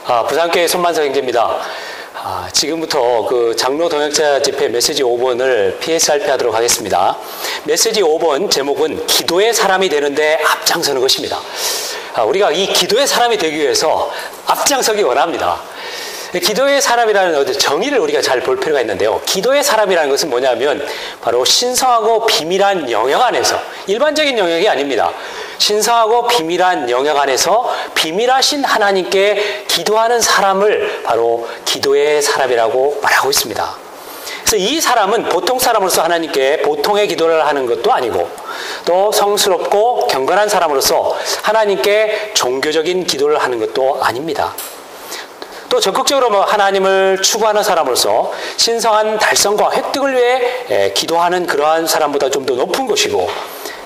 부산교회 손만석 형제입니다. 지금부터 그 장로 동역자 집회 메시지 5번을 PSRP 하도록 하겠습니다. 메시지 5번 제목은 기도의 사람이 되는데 앞장서는 것입니다. 우리가 이 기도의 사람이 되기 위해서 앞장서기 원합니다. 기도의 사람이라는 정의를 우리가 잘 볼 필요가 있는데요. 기도의 사람이라는 것은 뭐냐면 바로 신성하고 비밀한 영역 안에서, 일반적인 영역이 아닙니다. 신성하고 비밀한 영역 안에서 비밀하신 하나님께 기도하는 사람을 바로 기도의 사람이라고 말하고 있습니다. 그래서 이 사람은 보통 사람으로서 하나님께 보통의 기도를 하는 것도 아니고, 또 성스럽고 경건한 사람으로서 하나님께 종교적인 기도를 하는 것도 아닙니다. 또 적극적으로 하나님을 추구하는 사람으로서 신성한 달성과 획득을 위해 기도하는 그러한 사람보다 좀 더 높은 것이고,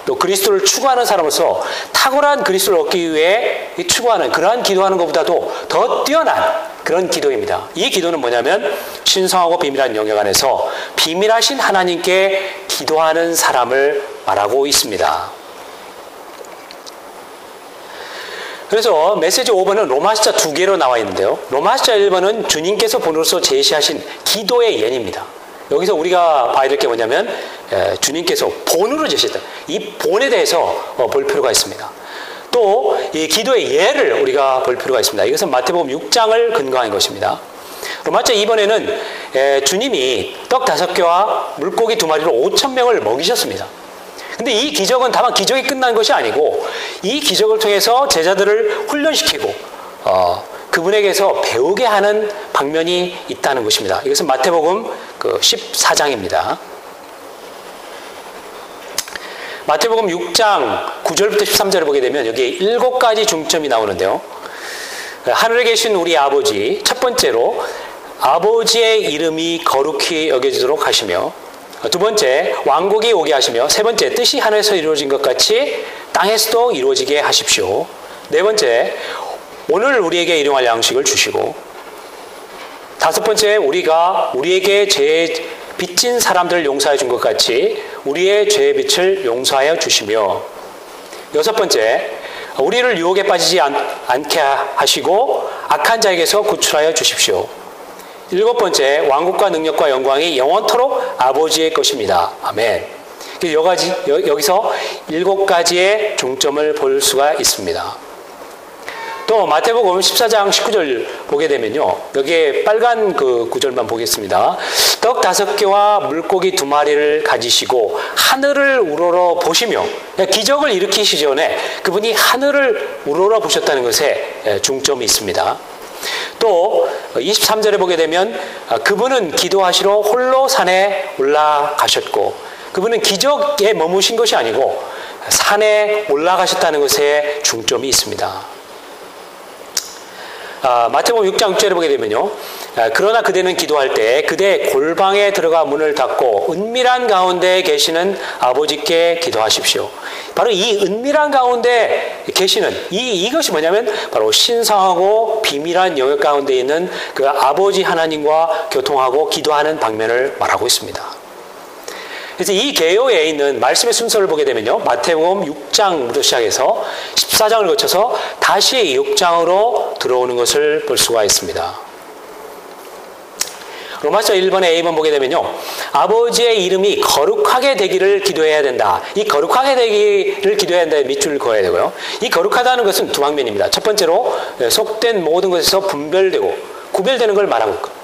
또 그리스도를 추구하는 사람으로서 탁월한 그리스도를 얻기 위해 추구하는 그러한 기도하는 것보다도 더 뛰어난 그런 기도입니다. 이 기도는 뭐냐면 신성하고 비밀한 영역 안에서 비밀하신 하나님께 기도하는 사람을 말하고 있습니다. 그래서 메시지 5번은 로마시자 2개로 나와 있는데요. 로마시자 1번은 주님께서 본으로서 제시하신 기도의 예입니다. 여기서 우리가 봐야 될 게 뭐냐면 주님께서 본으로 제시했다. 이 본에 대해서 볼 필요가 있습니다. 또 이 기도의 예를 우리가 볼 필요가 있습니다. 이것은 마태복음 6장을 근거한 것입니다. 로마시자 2번에는 주님이 떡 5개와 물고기 2마리로 5,000명을 먹이셨습니다. 근데 이 기적은 다만 기적이 끝난 것이 아니고, 이 기적을 통해서 제자들을 훈련시키고 그분에게서 배우게 하는 방면이 있다는 것입니다. 이것은 마태복음 14장입니다. 마태복음 6장 9절부터 13절을 보게 되면 여기에 7가지 중점이 나오는데요. 하늘에 계신 우리 아버지, 첫 번째로 아버지의 이름이 거룩히 여겨지도록 하시며, 두 번째, 왕국이 오게 하시며, 세 번째, 뜻이 하늘에서 이루어진 것 같이 땅에서도 이루어지게 하십시오. 네 번째, 오늘 우리에게 일용할 양식을 주시고, 다섯 번째, 우리가 우리에게 죄 빚진 사람들을 용서해 준 것 같이 우리의 죄의 빚을 용서하여 주시며, 여섯 번째, 우리를 유혹에 빠지지 않게 하시고 악한 자에게서 구출하여 주십시오. 일곱 번째, 왕국과 능력과 영광이 영원토록 아버지의 것입니다. 아멘. 여기서 7가지의 중점을 볼 수가 있습니다. 또 마태복음 14장 19절 보게 되면요, 여기에 빨간 그 구절만 보겠습니다. 떡 5개와 물고기 2마리를 가지시고 하늘을 우러러 보시며, 기적을 일으키시기 전에 그분이 하늘을 우러러 보셨다는 것에 중점이 있습니다. 또 23절에 보게 되면 그분은 기도하시러 홀로 산에 올라가셨고, 그분은 기적에 머무신 것이 아니고 산에 올라가셨다는 것에 중점이 있습니다. 마태복음 6장 6절에 보게 되면요, 그러나 그대는 기도할 때 그대 골방에 들어가 문을 닫고 은밀한 가운데 계시는 아버지께 기도하십시오. 바로 이 은밀한 가운데 계시는 이것이 뭐냐면 바로 신성하고 비밀한 영역 가운데 있는 그 아버지 하나님과 교통하고 기도하는 방면을 말하고 있습니다. 그래서 이 개요에 있는 말씀의 순서를 보게 되면요, 마태복음 6장부터 시작해서 14장을 거쳐서 다시 6장으로 들어오는 것을 볼 수가 있습니다. 로마서 1번에 A번 보게 되면요, 아버지의 이름이 거룩하게 되기를 기도해야 된다. 이 거룩하게 되기를 기도해야 된다에 밑줄을 그어야 되고요. 이 거룩하다는 것은 두 방면입니다. 첫 번째로 속된 모든 것에서 분별되고 구별되는 걸 말하고 있고,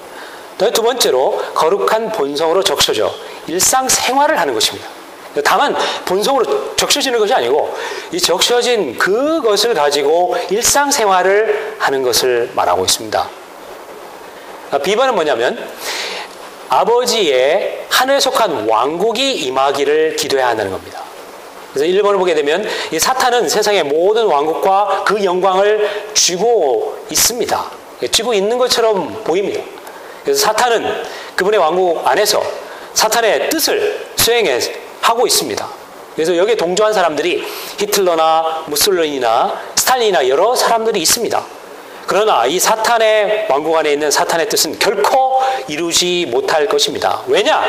두 번째로 거룩한 본성으로 적셔져 일상생활을 하는 것입니다. 다만 본성으로 적셔지는 것이 아니고 이 적셔진 그것을 가지고 일상생활을 하는 것을 말하고 있습니다. B번은 뭐냐면 아버지의 하늘에 속한 왕국이 임하기를 기도해야 한다는 겁니다. 그래서 1번을 보게 되면 이 사탄은 세상의 모든 왕국과 그 영광을 쥐고 있습니다. 쥐고 있는 것처럼 보입니다. 그래서 사탄은 그분의 왕국 안에서 사탄의 뜻을 수행하고 있습니다. 그래서 여기에 동조한 사람들이 히틀러나 무솔리니나 스탈린이나 여러 사람들이 있습니다. 그러나 이 사탄의 왕국 안에 있는 사탄의 뜻은 결코 이루지 못할 것입니다. 왜냐?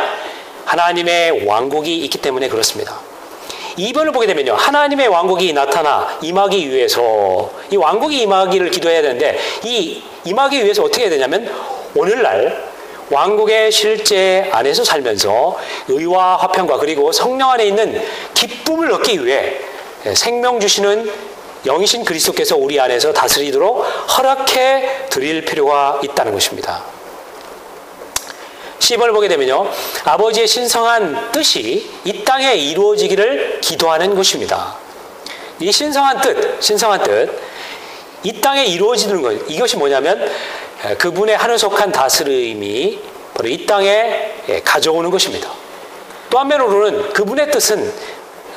하나님의 왕국이 있기 때문에 그렇습니다. 2번을 보게 되면요. 하나님의 왕국이 나타나 임하기 위해서 이 왕국이 임하기를 기도해야 되는데 이 임하기 위해서 어떻게 해야 되냐면 오늘날 왕국의 실제 안에서 살면서 의와 화평과 그리고 성령 안에 있는 기쁨을 얻기 위해 생명 주시는 영이신 그리스도께서 우리 안에서 다스리도록 허락해 드릴 필요가 있다는 것입니다. 10번을 보게 되면요. 아버지의 신성한 뜻이 이 땅에 이루어지기를 기도하는 것입니다. 이 신성한 뜻, 이 땅에 이루어지는 것, 이것이 뭐냐면 그분의 하늘속한 다스림이 바로 이 땅에 가져오는 것입니다. 또 한면으로는 그분의 뜻은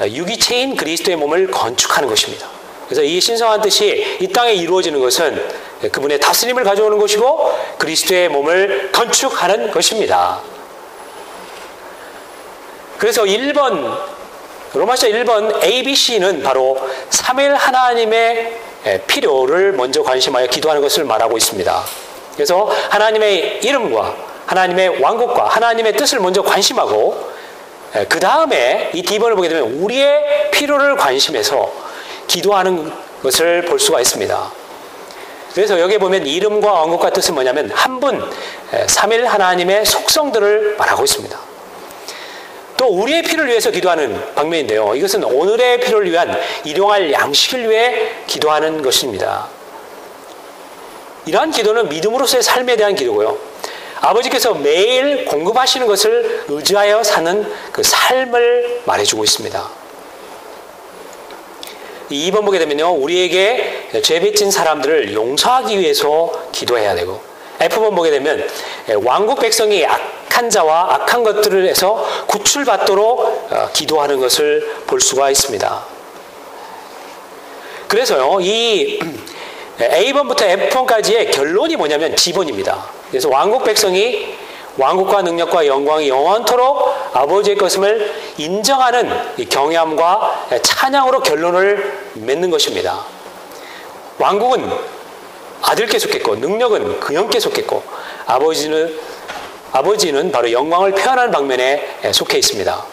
유기체인 그리스도의 몸을 건축하는 것입니다. 그래서 이 신성한 뜻이 이 땅에 이루어지는 것은 그분의 다스림을 가져오는 것이고 그리스도의 몸을 건축하는 것입니다. 그래서 1번, 로마서 1번 ABC는 바로 삼위일 하나님의 필요를 먼저 관심하여 기도하는 것을 말하고 있습니다. 그래서 하나님의 이름과 하나님의 왕국과 하나님의 뜻을 먼저 관심하고 그 다음에 이 D번을 보게 되면 우리의 필요를 관심해서 기도하는 것을 볼 수가 있습니다. 그래서 여기에 보면 이름과 왕국과 뜻은 뭐냐면 한 분, 삼위일 하나님의 속성들을 말하고 있습니다. 또 우리의 필요를 위해서 기도하는 방면인데요. 이것은 오늘의 필요를 위한 일용할 양식을 위해 기도하는 것입니다. 이러한 기도는 믿음으로서의 삶에 대한 기도고요. 아버지께서 매일 공급하시는 것을 의지하여 사는 그 삶을 말해주고 있습니다. 2번 보게 되면요. 우리에게 죄빚진 사람들을 용서하기 위해서 기도해야 되고 F번 보게 되면 왕국 백성이 악한 자와 악한 것들을 해서 구출받도록 기도하는 것을 볼 수가 있습니다. 그래서요. 이 A번부터 F번까지의 결론이 뭐냐면 G번입니다. 그래서 왕국 백성이 왕국과 능력과 영광이 영원토록 아버지의 것임을 인정하는 경외함과 찬양으로 결론을 맺는 것입니다. 왕국은 아들께 속했고 능력은 그 형께 속했고 아버지는 바로 영광을 표현하는 방면에 속해 있습니다.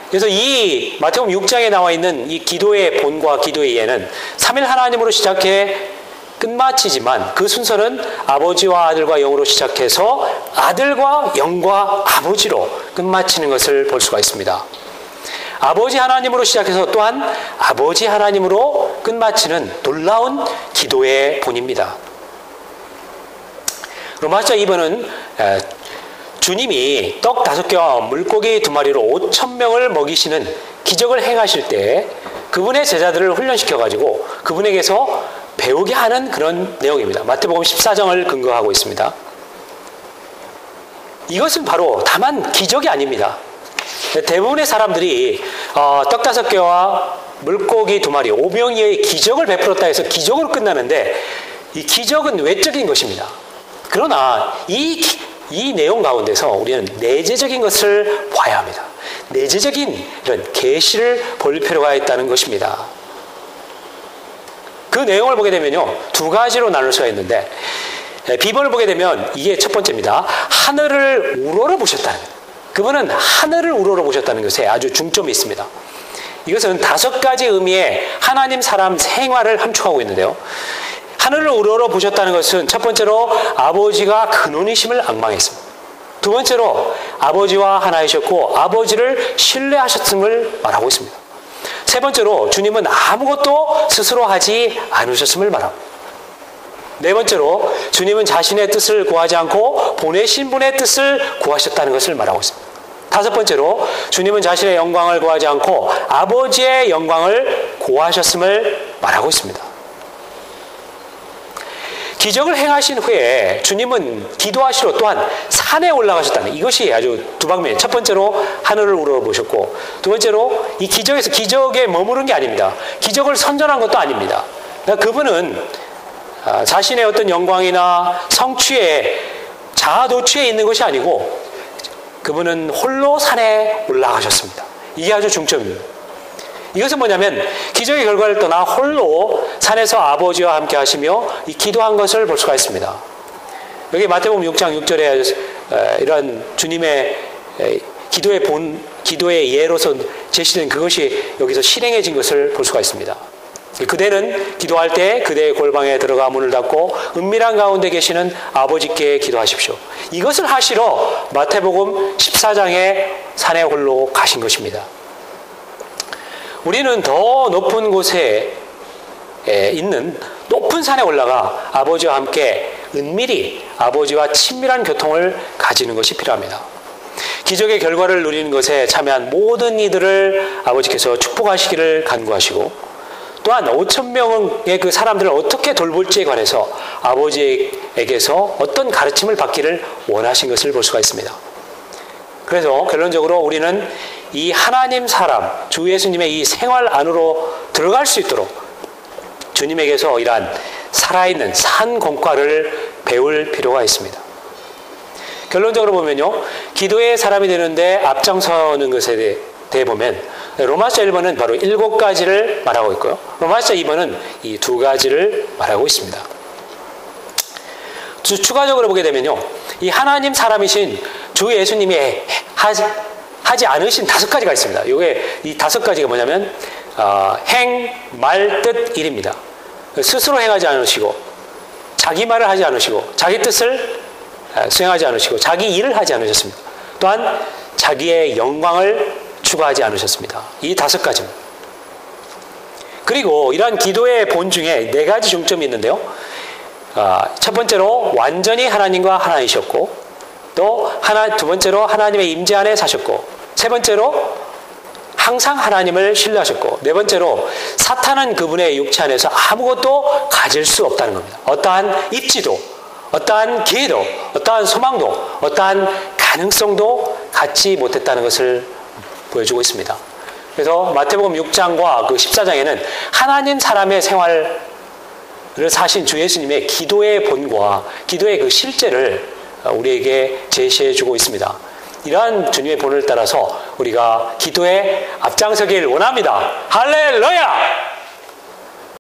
그래서 이 마태복음 6장에 나와 있는 이 기도의 본과 기도의 예는 삼위일 하나님으로 시작해 끝마치지만 그 순서는 아버지와 아들과 영으로 시작해서 아들과 영과 아버지로 끝마치는 것을 볼 수가 있습니다. 아버지 하나님으로 시작해서 또한 아버지 하나님으로 끝마치는 놀라운 기도의 본입니다. 로마서 2번은 주님이 떡 5개와 물고기 2마리로 5,000명을 먹이시는 기적을 행하실 때 그분의 제자들을 훈련시켜가지고 그분에게서 배우게 하는 그런 내용입니다. 마태복음 14장을 근거하고 있습니다. 이것은 바로 다만 기적이 아닙니다. 대부분의 사람들이 떡 5개와 물고기 2마리 5명의 기적을 베풀었다 해서 기적으로 끝나는데 이 기적은 외적인 것입니다. 그러나 이 내용 가운데서 우리는 내재적인 것을 봐야 합니다. 내재적인 이런 계시를 볼 필요가 있다는 것입니다. 그 내용을 보게 되면요. 2가지로 나눌 수가 있는데 B번을 보게 되면 이게 첫 번째입니다. 하늘을 우러러 보셨다는 그분은 하늘을 우러러 보셨다는 것에 아주 중점이 있습니다. 이것은 5가지 의미의 하나님 사람 생활을 함축하고 있는데요. 하늘을 우러러 보셨다는 것은 첫 번째로 아버지가 근원이심을 앙망했습니다. 두 번째로 아버지와 하나이셨고 아버지를 신뢰하셨음을 말하고 있습니다. 세 번째로 주님은 아무것도 스스로 하지 않으셨음을 말합니다. 네 번째로 주님은 자신의 뜻을 구하지 않고 보내신 분의 뜻을 구하셨다는 것을 말하고 있습니다. 5번째로 주님은 자신의 영광을 구하지 않고 아버지의 영광을 구하셨음을 말하고 있습니다. 기적을 행하신 후에 주님은 기도하시러 또한 산에 올라가셨다는 이것이 아주 두 방면. 첫 번째로 하늘을 우러러보셨고 두 번째로 이 기적에서 기적에 머무른 게 아닙니다. 기적을 선전한 것도 아닙니다. 그러니까 그분은 자신의 어떤 영광이나 성취에 자아도취에 있는 것이 아니고 그분은 홀로 산에 올라가셨습니다. 이게 아주 중점입니다. 이것은 뭐냐면 기적의 결과를 떠나 홀로 산에서 아버지와 함께 하시며 이 기도한 것을 볼 수가 있습니다. 여기 마태복음 6장 6절에 이러한 주님의 기도의 예로서 제시된 그것이 여기서 실행해진 것을 볼 수가 있습니다. 그대는 기도할 때 그대의 골방에 들어가 문을 닫고 은밀한 가운데 계시는 아버지께 기도하십시오. 이것을 하시러 마태복음 14장에 산에 홀로 가신 것입니다. 우리는 더 높은 곳에 있는 높은 산에 올라가 아버지와 함께 은밀히 아버지와 친밀한 교통을 가지는 것이 필요합니다. 기적의 결과를 누리는 것에 참여한 모든 이들을 아버지께서 축복하시기를 간구하시고 또한 5,000명의 그 사람들을 어떻게 돌볼지에 관해서 아버지에게서 어떤 가르침을 받기를 원하신 것을 볼 수가 있습니다. 그래서 결론적으로 우리는 이 하나님 사람, 주 예수님의 이 생활 안으로 들어갈 수 있도록 주님에게서 이러한 살아있는 산 공과를 배울 필요가 있습니다. 결론적으로 보면요, 기도의 사람이 되는데 앞장서는 것에 대해 보면 로마서 1번은 바로 7가지를 말하고 있고요. 로마서 2번은 이 2가지를 말하고 있습니다. 추가적으로 보게 되면요, 이 하나님 사람이신 주 예수님이 하지 않으신 5가지가 있습니다. 이게 이 5가지가 뭐냐면 행, 말, 뜻, 일입니다. 스스로 행하지 않으시고 자기 말을 하지 않으시고 자기 뜻을 수행하지 않으시고 자기 일을 하지 않으셨습니다. 또한 자기의 영광을 추구하지 않으셨습니다. 이 5가지입니다. 그리고 이러한 기도의 본 중에 4가지 중점이 있는데요. 첫 번째로 완전히 하나님과 하나이셨고, 또 두 번째로 하나님의 임재 안에 사셨고, 세 번째로 항상 하나님을 신뢰하셨고, 네 번째로 사탄은 그분의 육체 안에서 아무것도 가질 수 없다는 겁니다. 어떠한 입지도, 어떠한 기회도, 어떠한 소망도, 어떠한 가능성도 갖지 못했다는 것을 보여주고 있습니다. 그래서 마태복음 6장과 그 14장에는 하나님 사람의 생활을 사신 주 예수님의 기도의 본과 기도의 그 실제를 우리에게 제시해주고 있습니다. 이러한 주님의 본을 따라서 우리가 기도에 앞장서길 원합니다. 할렐루야!